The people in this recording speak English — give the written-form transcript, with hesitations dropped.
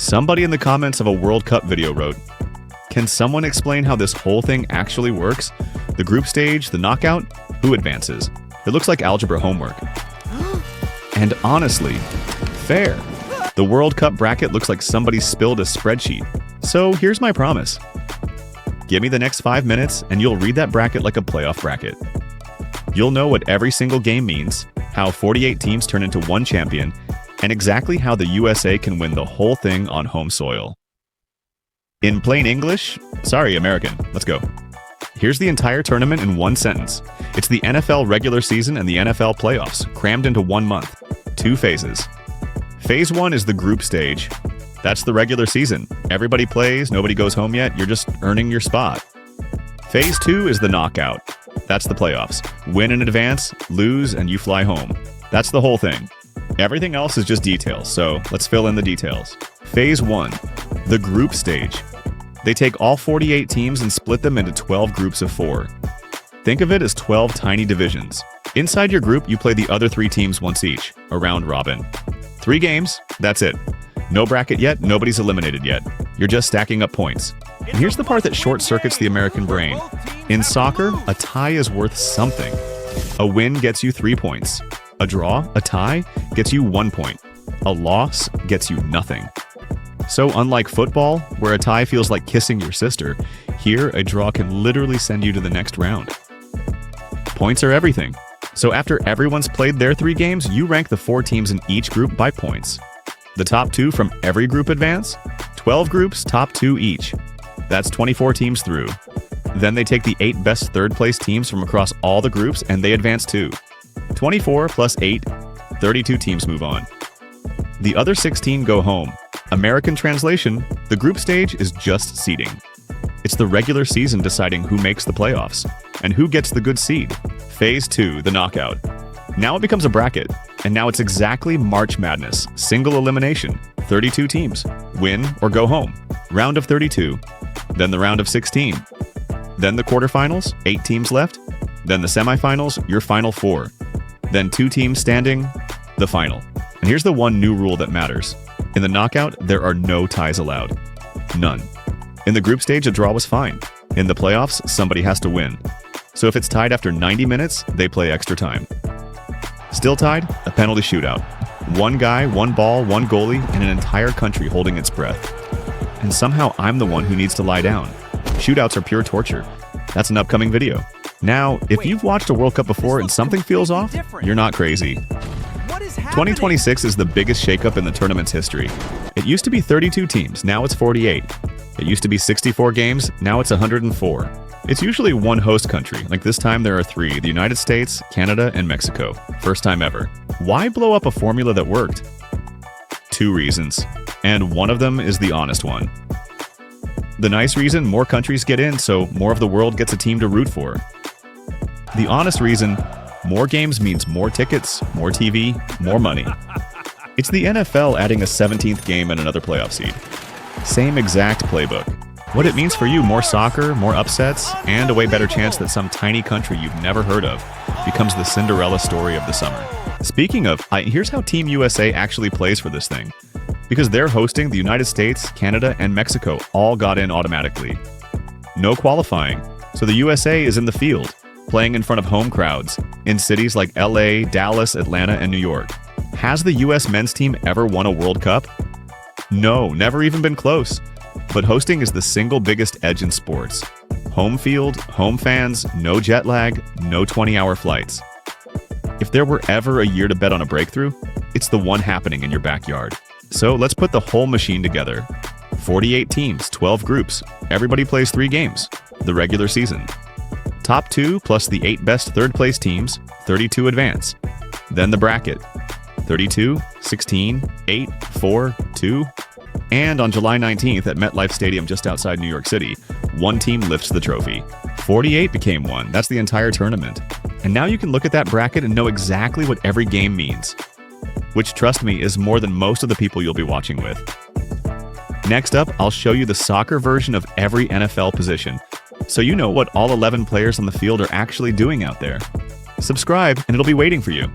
Somebody in the comments of a World Cup video wrote, "Can someone explain how this whole thing actually works? The group stage, the knockout, who advances? It looks like algebra homework." And honestly, fair. The World Cup bracket looks like somebody spilled a spreadsheet. So here's my promise. Give me the next 5 minutes and you'll read that bracket like a playoff bracket. You'll know what every single game means, how 48 teams turn into one champion, and exactly how the USA can win the whole thing on home soil. In plain English, sorry American, let's go. Here's the entire tournament in one sentence. It's the NFL regular season and the NFL playoffs, crammed into 1 month. 2 phases. Phase 1 is the group stage. That's the regular season. Everybody plays, nobody goes home yet, you're just earning your spot. Phase 2 is the knockout. That's the playoffs. Win in advance, lose, and you fly home. That's the whole thing. Everything else is just details, so let's fill in the details. Phase 1, the group stage. They take all 48 teams and split them into 12 groups of 4. Think of it as 12 tiny divisions. Inside your group, you play the other 3 teams once each, a round robin. 3 games, that's it. No bracket yet, nobody's eliminated yet. You're just stacking up points. And here's the part that short-circuits the American brain. In soccer, a tie is worth something. A win gets you 3 points. A draw, a tie, gets you 1 point. A loss gets you nothing. So unlike football, where a tie feels like kissing your sister, here a draw can literally send you to the next round. Points are everything. So after everyone's played their 3 games, you rank the 4 teams in each group by points. The top 2 from every group advance. 12 groups, top 2 each. That's 24 teams through. Then they take the 8 best third-place teams from across all the groups and they advance too. 24 plus 8, 32 teams move on. The other 16 go home. American translation, the group stage is just seeding. It's the regular season deciding who makes the playoffs and who gets the good seed. Phase 2, the knockout. Now it becomes a bracket, and now it's exactly March Madness, single elimination, 32 teams, win or go home. Round of 32, then the round of 16, then the quarterfinals, 8 teams left, then the semifinals, your final 4, then 2 teams standing, the final. And here's the one new rule that matters. In the knockout, there are no ties allowed. None. In the group stage, a draw was fine. In the playoffs, somebody has to win. So if it's tied after 90 minutes, they play extra time. Still tied? A penalty shootout. 1 guy, 1 ball, 1 goalie, and an entire country holding its breath. And somehow I'm the one who needs to lie down. Shootouts are pure torture. That's an upcoming video. Now, if you've watched a World Cup before and something feels off, you're not crazy. 2026 is the biggest shakeup in the tournament's history. It used to be 32 teams, now it's 48. It used to be 64 games, now it's 104. It's usually one host country, like this time there are 3, the United States, Canada, and Mexico. First time ever. Why blow up a formula that worked? 2 reasons, and one of them is the honest one. The nice reason, more countries get in, so more of the world gets a team to root for. The honest reason, more games means more tickets, more TV, more money. It's the NFL adding a 17th game and another playoff seed. Same exact playbook. What it means for you, more soccer, more upsets, and a way better chance that some tiny country you've never heard of becomes the Cinderella story of the summer. Speaking of, here's how Team USA actually plays for this thing. Because they're hosting, the United States, Canada, and Mexico all got in automatically. No qualifying, so the USA is in the field, playing in front of home crowds, in cities like LA, Dallas, Atlanta, and New York. Has the US men's team ever won a World Cup? No, never even been close. But hosting is the single biggest edge in sports. Home field, home fans, no jet lag, no 20-hour flights. If there were ever a year to bet on a breakthrough, it's the one happening in your backyard. So let's put the whole machine together. 48 teams, 12 groups. Everybody plays 3 games. The regular season. Top 2 plus the 8 best third-place teams, 32 advance. Then the bracket. 32, 16, 8, 4, 2. And on July 19th at MetLife Stadium just outside New York City, 1 team lifts the trophy. 48 became 1. That's the entire tournament. And now you can look at that bracket and know exactly what every game means. Which, trust me, is more than most of the people you'll be watching with. Next up, I'll show you the soccer version of every NFL position, so you know what all 11 players on the field are actually doing out there. Subscribe, and it'll be waiting for you.